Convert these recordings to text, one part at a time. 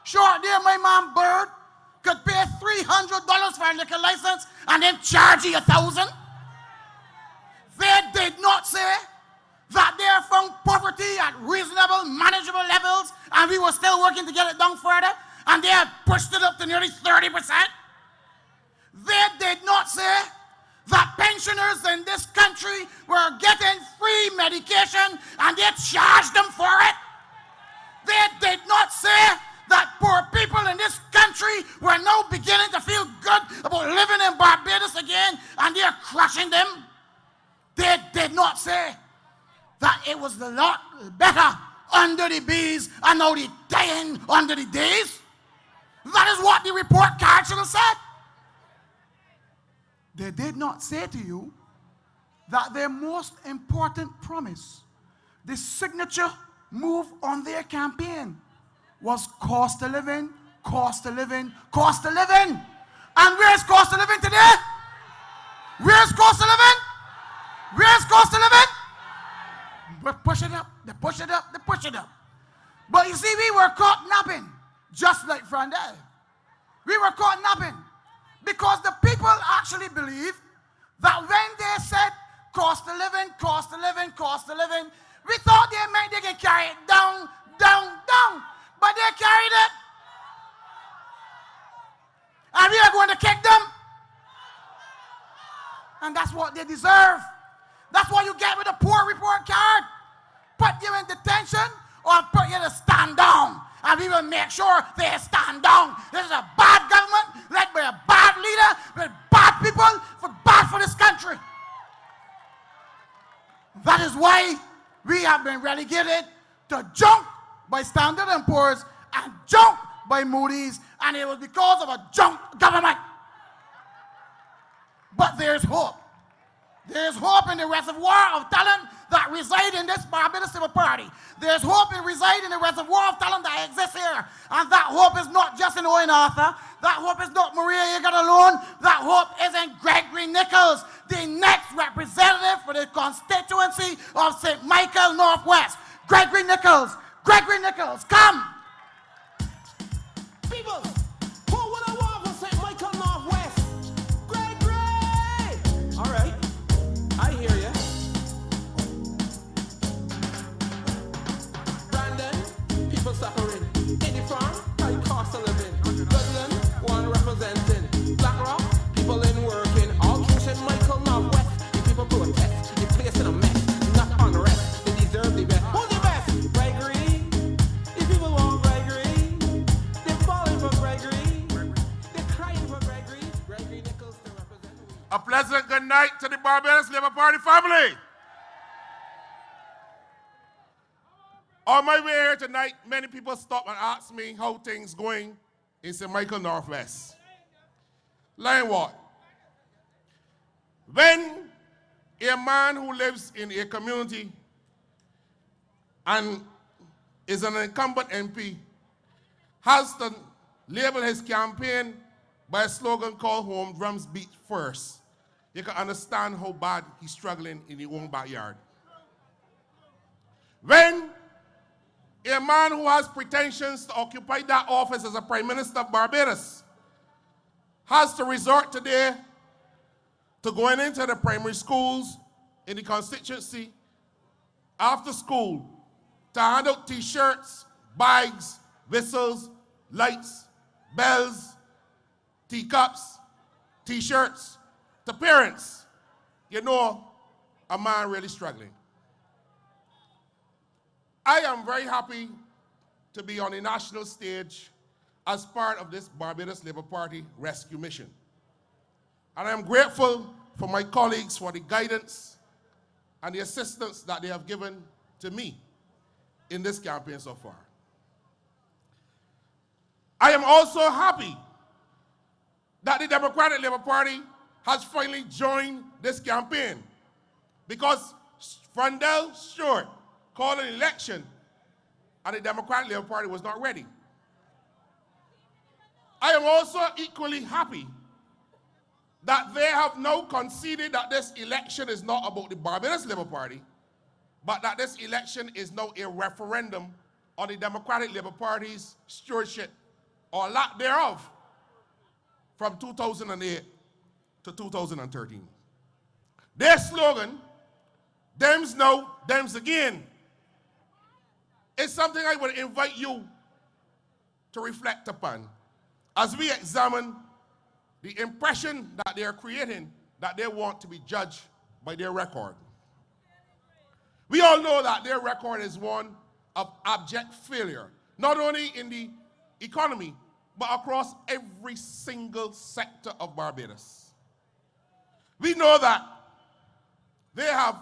Short there, my man Bird could pay $300 for a liquor license and then charge you $1,000. They did not say that they found poverty at reasonable, manageable levels, and we were still working to get it down further, and they had pushed it up to nearly 30%. They did not say that pensioners in this country were getting free medication and they charged them for it. They did not say that poor people in this country were now beginning to feel good about living in Barbados again and they're crushing them. They did not say that it was a lot better under the B's and now they're dying under the D's. That is what the report card should have said. They did not say to you that their most important promise, the signature move on their campaign, was cost of living, cost of living, cost of living. And where's cost of living today? Where's cost of living? Where's cost of living? We push it up, they push it up, they push it up. But you see, we were caught napping, just like Frandel. We were caught napping because the people actually believe that when they said cost of living, cost of living, cost of living, we thought they meant they could carry it down, down, down. But they carried it. And we are going to kick them. And that's what they deserve. That's what you get with a poor report card. Put you in detention or put you to stand down. And we will make sure they stand down. This is a bad government led by a bad leader with bad people bad for this country. That is why we have been relegated to junk by Standard & Poor's and junk by Moody's, and it was because of a junk government. But there's hope. There's hope in the reservoir of talent that reside in this Barbados Civil Party. There's hope in reside in the reservoir of talent that exists here. And that hope is not just in Owen Arthur. That hope is not Maria Egan alone. That hope is in Gregory Nicholls, the next representative for the constituency of St. Michael Northwest. Gregory Nicholls. Gregory Nicholls, come. People, who would I want for St. Michael Northwest? Gregory! All right, I hear you. Brandon, people suffering. Any farm, high cost of living. Dublin, one representing. Blackrock, people in working. All through St. Michael Northwest. The people protest, the place in a mess. Not unrest, they deserve the best. Who's the best? Gregory. A pleasant good night to the Barbados Labour Party family. On my way here tonight, many people stop and ask me how things going in St. Michael Northwest. Like what? When a man who lives in a community and is an incumbent MP has to label his campaign by a slogan called Home Drums Beat First, you can understand how bad he's struggling in his own backyard. When a man who has pretensions to occupy that office as a Prime Minister of Barbados has to resort today to going into the primary schools in the constituency after school to hand out T-shirts, bags, whistles, lights, bells, teacups, T-shirts to parents, you know a man really struggling. I am very happy to be on the national stage as part of this Barbados Labour Party rescue mission. And I am grateful for my colleagues for the guidance and the assistance that they have given to me in this campaign so far. I am also happy that the Democratic Labour Party has finally joined this campaign because Frandel Stewart called an election and the Democratic Labour Party was not ready. I am also equally happy that they have now conceded that this election is not about the Barbados Labour Party, but that this election is now a referendum on the Democratic Labour Party's stewardship or lack thereof, from 2008 to 2013. Their slogan, "Them's now, them's again," is something I would invite you to reflect upon as we examine the impression that they are creating, that they want to be judged by their record. We all know that their record is one of abject failure, not only in the economy, but across every single sector of Barbados. We know that they have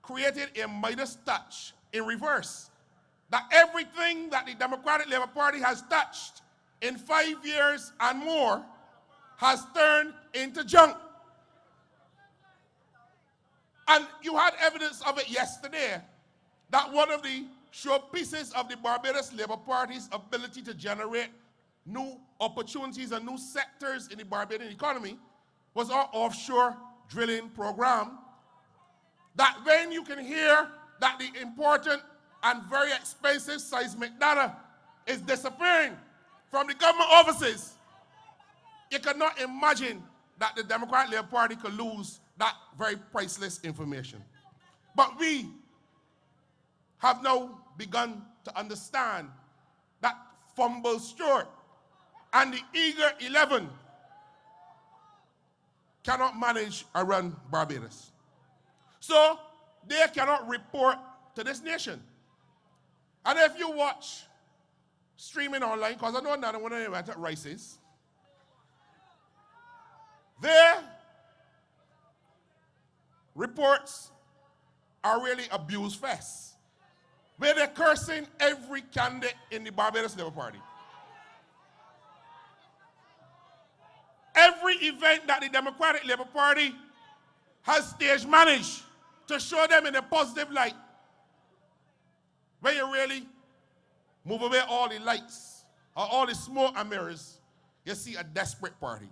created a Midas touch in reverse, that everything that the Democratic Labour Party has touched in 5 years and more has turned into junk. And you had evidence of it yesterday, that one of the showpieces of the Barbados Labour Party's ability to generate new opportunities and new sectors in the Barbadian economy was our offshore drilling program. That when you can hear that the important and very expensive seismic data is disappearing from the government offices, you cannot imagine that the Democratic Labour Party could lose that very priceless information. But we have now begun to understand that Fumble Stewart and the Eager 11 cannot manage or run Barbados. So they cannot report to this nation. And if you watch streaming online, because I know none of one of them went at Rice's, their reports are really abuse fests, where they're cursing every candidate in the Barbados Labour Party. Every event that the Democratic Labour Party has stage managed to show them in a positive light, when you really move away all the lights or all the smoke and mirrors, you see a desperate party.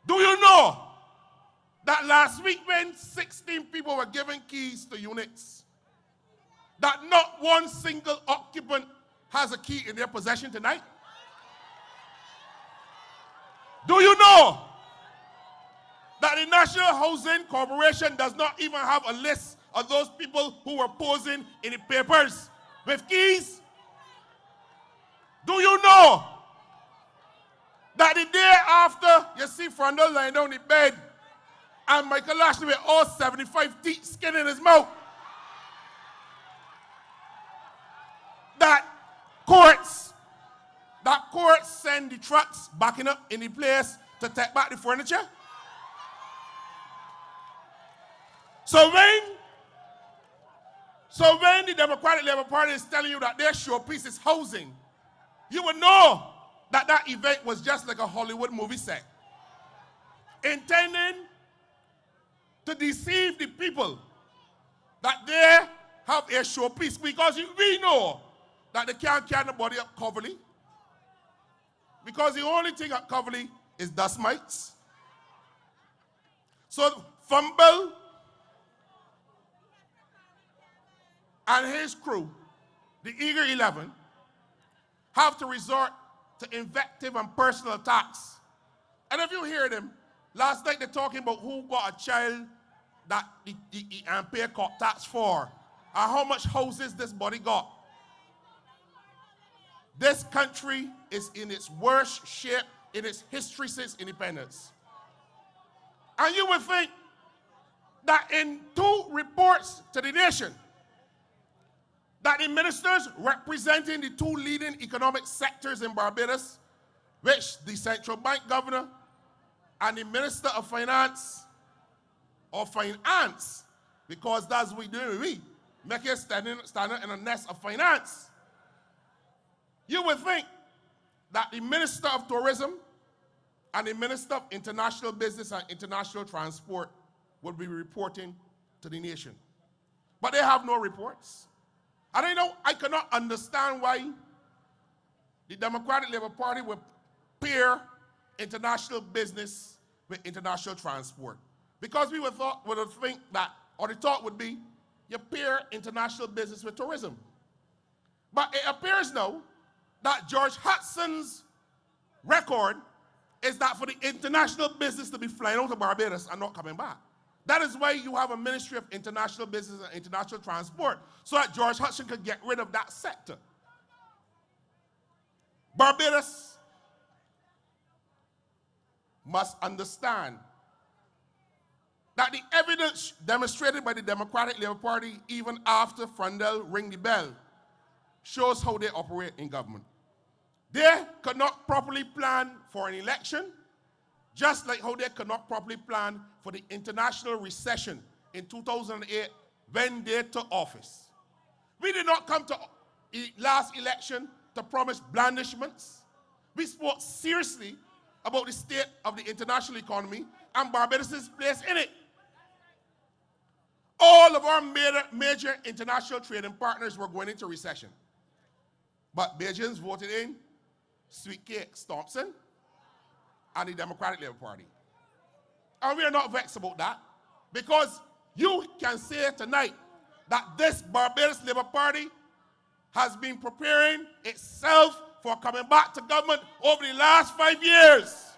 Do you know that last week when 16 people were given keys to units, that not one single occupant has a key in their possession tonight? Do you know that the National Housing Corporation does not even have a list of those people who were posing in the papers with keys? Do you know that the day after you see Frondel lying down the bed and Michael Ashley with all 75 teeth skin in his mouth, that courts send the trucks backing up in the place to take back the furniture? So when the Democratic Labour Party is telling you that their showpiece is housing, you would know that that event was just like a Hollywood movie set, intending to deceive the people that they have a showpiece, because we know that they can't carry nobody up Coverley, because the only thing at Coverley is dust mites. So Fumble and his crew, the Eager 11, have to resort to invective and personal attacks. And if you hear them, last night they're talking about who got a child that the pay court tax for, and how much houses this body got. This country is in its worst shape in its history since independence. And you would think that in 2 reports to the nation, that the ministers representing the 2 leading economic sectors in Barbados, which the central bank governor and the minister of finance, or finance, because that's what we do, we make it standing in a nest of finance. You would think that the Minister of Tourism and the Minister of International Business and International Transport would be reporting to the nation. But they have no reports. And I cannot understand why the Democratic Labour Party would pair international business with international transport. Because we would think that, or the thought would be, you pair international business with tourism. But it appears now that George Hudson's record is that for the international business to be flying out of Barbados and not coming back. That is why you have a Ministry of International Business and International Transport, so that George Hudson could get rid of that sector. Barbados must understand that the evidence demonstrated by the Democratic Labour Party, even after Frondel ring the bell, shows how they operate in government. They could not properly plan for an election, just like how they could not properly plan for the international recession in 2008 when they took office. We did not come to last election to promise blandishments. We spoke seriously about the state of the international economy and Barbados' place in it. All of our major international trading partners were going into recession. But Bajans voted in Sweet Cake Thompson and the Democratic Labour Party. And we are not vexed about that, because you can say tonight that this Barbados Labour Party has been preparing itself for coming back to government over the last 5 years.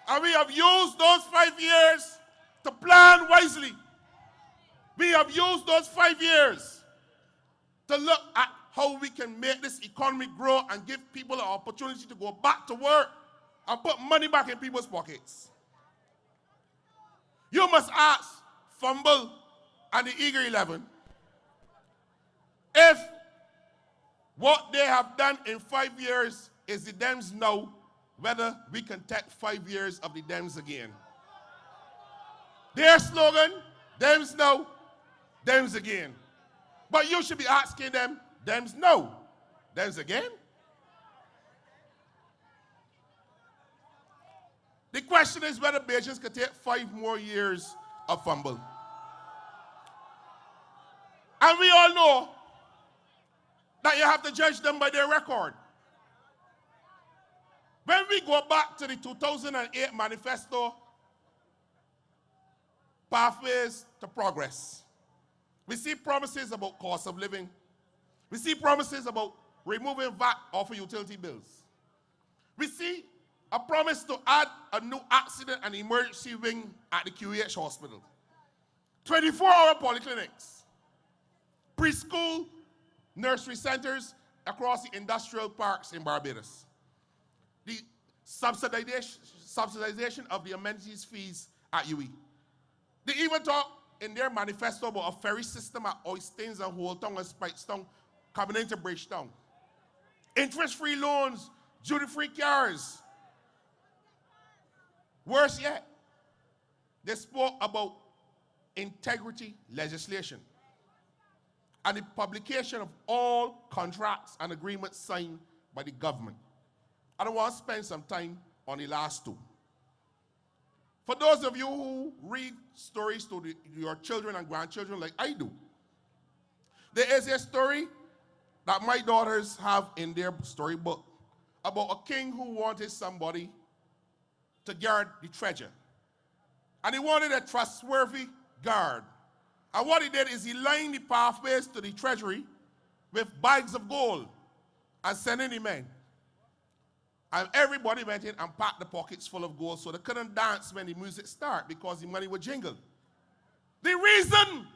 And we have used those 5 years to plan wisely. We have used those 5 years to look at how we can make this economy grow and give people an opportunity to go back to work and put money back in people's pockets. You must ask Fumble and the Eager 11 if what they have done in 5 years is the Dems now, whether we can take 5 years of the Dems again. Their slogan, Dems now, Dems again. But you should be asking them, Dems no, Dems again? The question is whether Bajans could take 5 more years of Fumble. And we all know that you have to judge them by their record. When we go back to the 2008 manifesto, Pathways to Progress, we see promises about cost of living. We see promises about removing VAT off of utility bills. We see a promise to add a new accident and emergency wing at the QEH hospital. 24-hour polyclinics, preschool, nursery centers across the industrial parks in Barbados. The subsidization of the amenities fees at UE. They even talk in their manifesto about a ferry system at Oistins and Holtown and Spikestown coming into Bridgetown. Interest-free loans, duty-free cars. Worse yet, they spoke about integrity legislation and the publication of all contracts and agreements signed by the government. I don't want to spend some time on the last two. For those of you who read stories to your children and grandchildren like I do, there is a story that my daughters have in their storybook about a king who wanted somebody to guard the treasure. And he wanted a trustworthy guard. And what he did is he lined the pathways to the treasury with bags of gold and sending the men. And everybody went in and packed the pockets full of gold so they couldn't dance when the music started because the money would jingle. The reason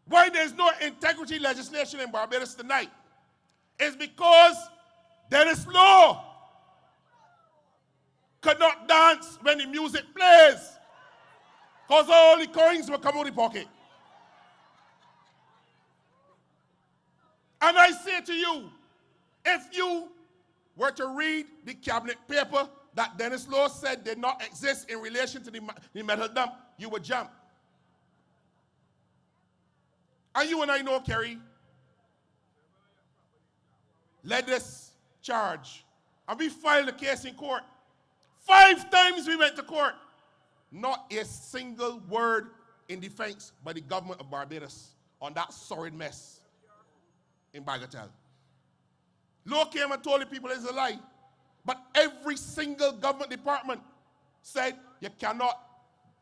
why there's no integrity legislation in Barbados tonight is because Dennis Law could not dance when the music plays because all the coins will come out of the pocket. And I say to you, if you were to read the cabinet paper that Dennis Law said did not exist in relation to the metal dump, you would jump. And you and I know Kerry led this charge. And we filed a case in court. 5 times we went to court. Not a single word in defense by the government of Barbados on that sordid mess in Bagatelle. Law came and told the people it's a lie. But every single government department said you cannot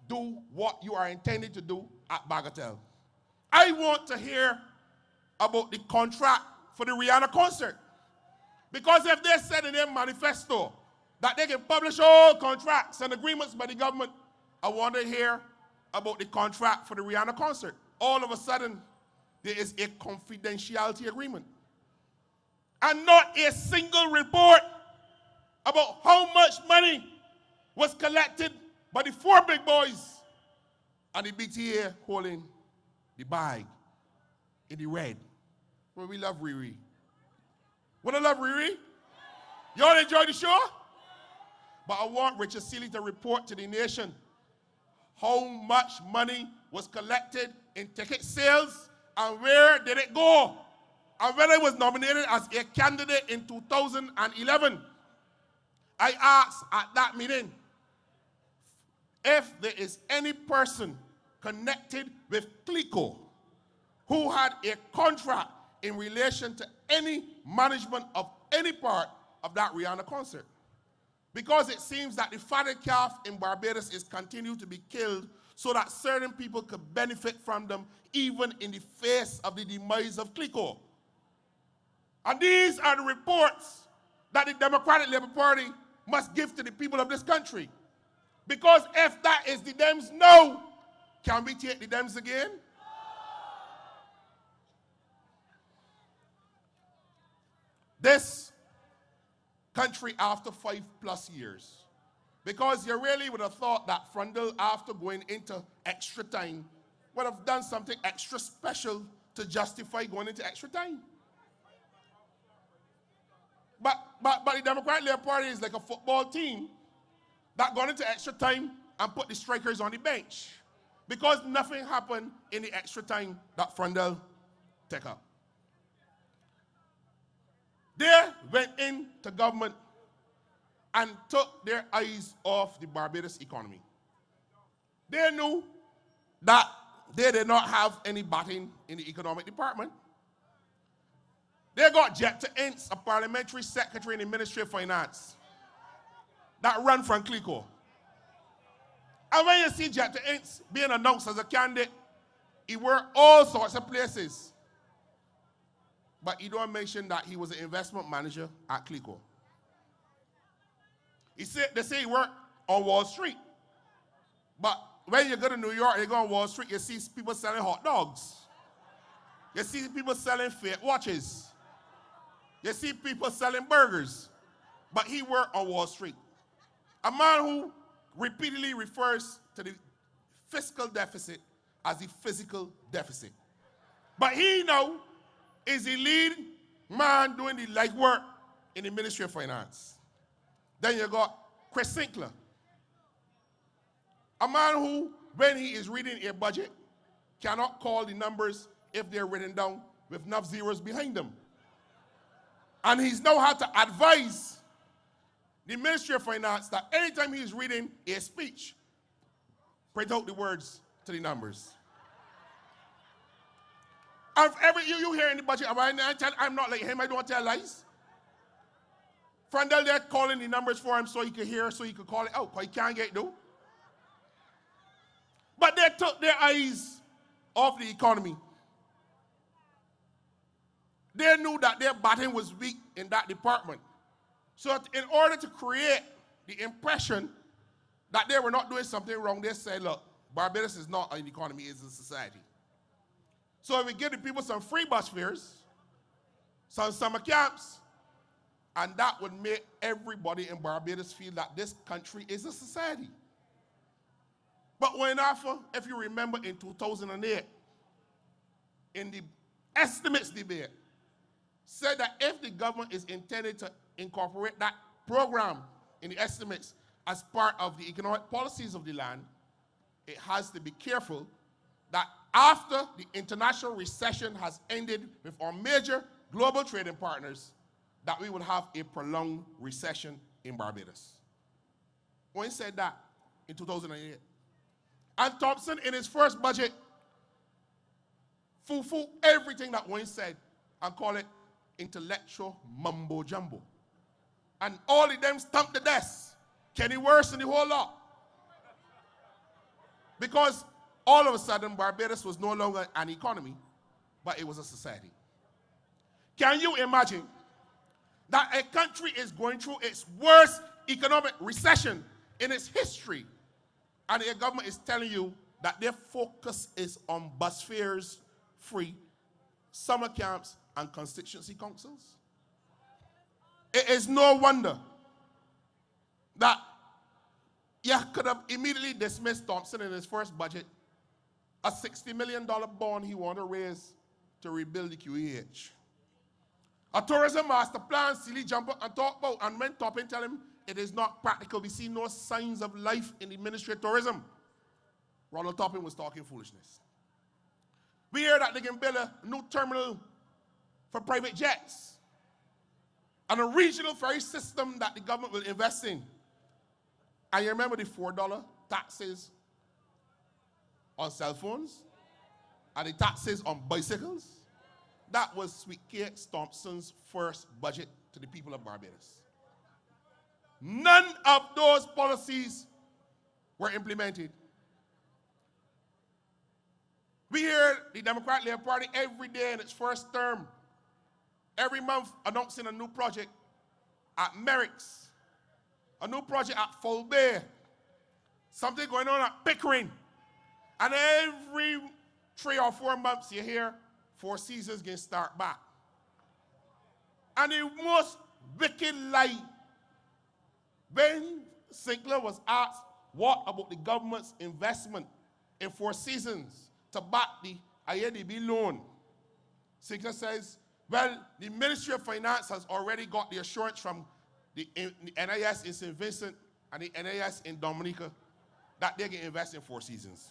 do what you are intended to do at Bagatelle. I want to hear about the contract for the Rihanna concert. Because if they said in their manifesto that they can publish all contracts and agreements by the government. I want to hear about the contract for the Rihanna concert. All of a sudden, there is a confidentiality agreement. And not a single report about how much money was collected by the four big boys and the BTA holding the bag in the red. Well, we love Riri. Wanna love Riri? Y'all enjoy the show? But I want Richard Seeley to report to the nation how much money was collected in ticket sales and where did it go? And when I was nominated as a candidate in 2011, I asked at that meeting if there is any person connected with CLICO who had a contract in relation to any management of any part of that Rihanna concert. Because it seems that the fatted calf in Barbados is continued to be killed so that certain people could benefit from them even in the face of the demise of CLICO. And these are the reports that the Democratic Labour Party must give to the people of this country. Because if that is the Dems no, can we take the Dems again? This country after 5+ years, because you really would have thought that Frundle, after going into extra time, would have done something extra special to justify going into extra time. But the Democratic Labour Party is like a football team that got into extra time and put the strikers on the bench because nothing happened in the extra time that Frundle took up. They went into government and took their eyes off the Barbados economy. They knew that they did not have any backing in the economic department. They got Jetta Ince, a parliamentary secretary in the Ministry of Finance, that ran from CLICO. And when you see Jetta Ince being announced as a candidate, he worked all sorts of places. But he don't mention that he was an investment manager at CLICO. They say he worked on Wall Street. But when you go to New York, you go on Wall Street, you see people selling hot dogs. You see people selling fake watches. You see people selling burgers. But he worked on Wall Street. A man who repeatedly refers to the fiscal deficit as the physical deficit. But he knows is the lead man doing the legwork in the Ministry of Finance. Then you got Chris Sinclair, a man who, when he is reading a budget, cannot call the numbers if they're written down with enough zeros behind them. And he's now had to advise the Ministry of Finance that anytime he's reading a speech, print out the words to the numbers. And you hear in the budget, I'm not like him, I don't tell lies. Frundle, they're calling the numbers for him so he could hear, so he could call it out, because he can't get it done. But they took their eyes off the economy. They knew that their batting was weak in that department. So in order to create the impression that they were not doing something wrong, they said, look, Barbados is not an economy, it's a society. So if we give the people some free bus fares, some summer camps, and that would make everybody in Barbados feel that this country is a society. But when after, if you remember in 2008, in the estimates debate, said that if the government is intended to incorporate that program in the estimates as part of the economic policies of the land, it has to be careful that after the international recession has ended with our major global trading partners, that we will have a prolonged recession in Barbados. When he said that in 2008. And Thompson, in his first budget, foo-foo everything that Wayne said and call it intellectual mumbo-jumbo. And all of them stumped the desk. Kenny worse than the whole lot. Because all of a sudden, Barbados was no longer an economy, but it was a society. Can you imagine that a country is going through its worst economic recession in its history, and the government is telling you that their focus is on bus fares, free, summer camps, and constituency councils? It is no wonder that you could have immediately dismissed Thompson in his first budget, a $60 million bond he wanted to raise to rebuild the QEH. A tourism master plan, Sealy jump up and talk about, and when Toppin tell him it is not practical, we see no signs of life in the Ministry of Tourism. Ronald Toppin was talking foolishness. We hear that they can build a new terminal for private jets and a regional ferry system that the government will invest in. And you remember the $4 taxes on cell phones and the taxes on bicycles? That was Sweet Kate Thompson's first budget to the people of Barbados. None of those policies were implemented. We hear the Democratic Labour Party every day in its first term, every month announcing a new project at Merrick's, a new project at Full Bay, something going on at Pickering. And every 3 or 4 months you hear Four Seasons can start back. And the most wicked lie, when Sinclair was asked what about the government's investment in Four Seasons to back the IADB loan, Sinclair says, well, the Ministry of Finance has already got the assurance from the NIS in St. Vincent and the NIS in Dominica that they can invest in Four Seasons.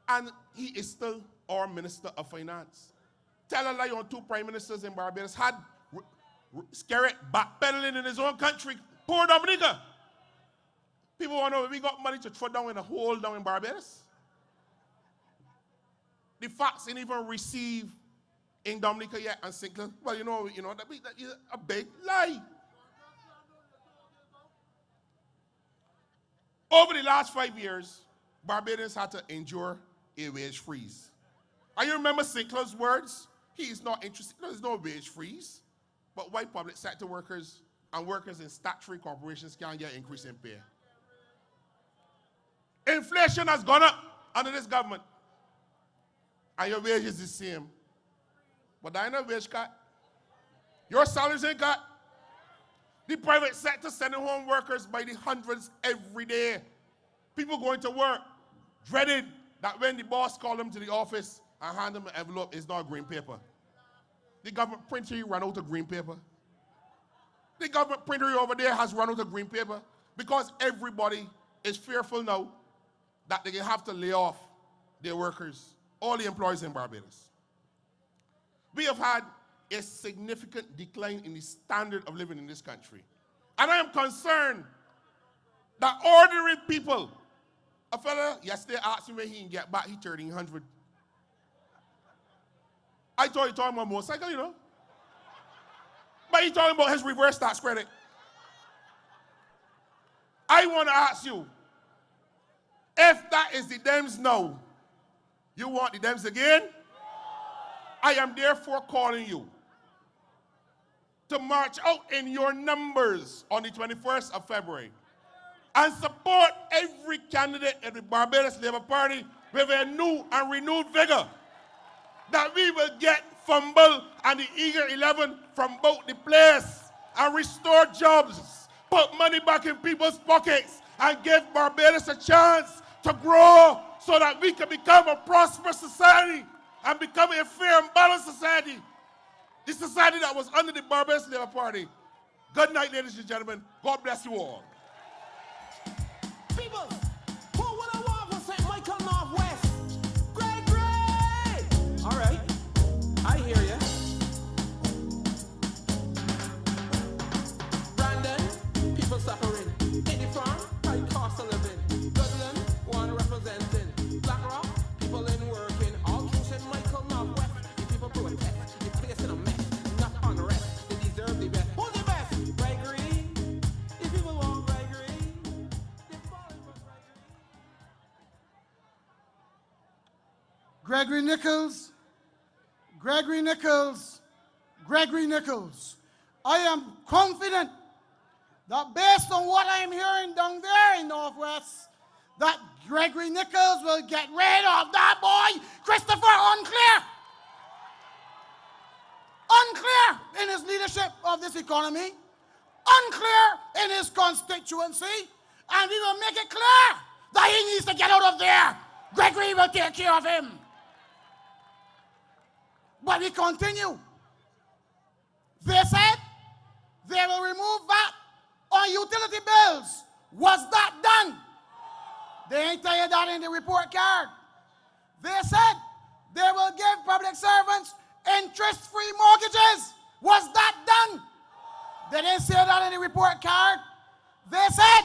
And he is still our Minister of Finance. Tell a lie on 2 prime ministers in Barbados, had Skerritt backpedaling in his own country, poor Dominica. People want to know, we got money to throw down in a hole down in Barbados. The facts ain't even received in Dominica yet, and Sinclair, well, you know that is a big lie. Over the last 5 years, Barbadians had to endure a wage freeze. And you remember Sinclair's words? He is not interested, there's no wage freeze, but white public sector workers and workers in statutory corporations can't get increase in pay. Inflation has gone up under this government, and your wage is the same. But there ain't no wage cut. Your salaries ain't cut. The private sector sending home workers by the hundreds every day. People going to work, dreaded that when the boss called them to the office and hand them an envelope, it's not green paper. The government printer ran out of green paper. The government printer over there has run out of green paper because everybody is fearful now that they have to lay off their workers, all the employees in Barbados. We have had a significant decline in the standard of living in this country. And I am concerned that ordinary people, a fella yesterday asked me when he can get back, he 1,300. I thought he talking about motorcycle, you know. But he talking about his reverse tax credit. I want to ask you, if that is the Dems now, you want the Dems again? I am therefore calling you to march out in your numbers on the 21st of February and support every candidate at the Barbados Labour Party with a new and renewed vigor, that we will get Fumble and the Eager 11 from both the players and restore jobs, put money back in people's pockets, and give Barbados a chance to grow so that we can become a prosperous society and become a fair and balanced society. The society that was under the Barbados Labour Party. Good night, ladies and gentlemen. God bless you all. People, who would I want for St. Michael Northwest? Gregory! All right, I hear you. Brandon, people suffering. Any farm, high cost of living. Dublin, one representing. Blackrock, people in working. All through St. Michael Northwest. The people protest. The place in a mess. Not unrest. They deserve the best. Who's the best? Gregory. The people want Gregory. They're falling for Gregory. Gregory Nicholls, Gregory Nicholls, I am confident that based on what I am hearing down there in Northwest, that Gregory Nicholls will get rid of that boy, Christopher Unclear. Unclear in his leadership of this economy, unclear in his constituency, and we will make it clear that he needs to get out of there. Gregory will take care of him. But we continue. They said they will remove VAT on utility bills. Was that done? They ain't tell you that in the report card. They said they will give public servants interest-free mortgages. Was that done? They didn't say that in the report card. They said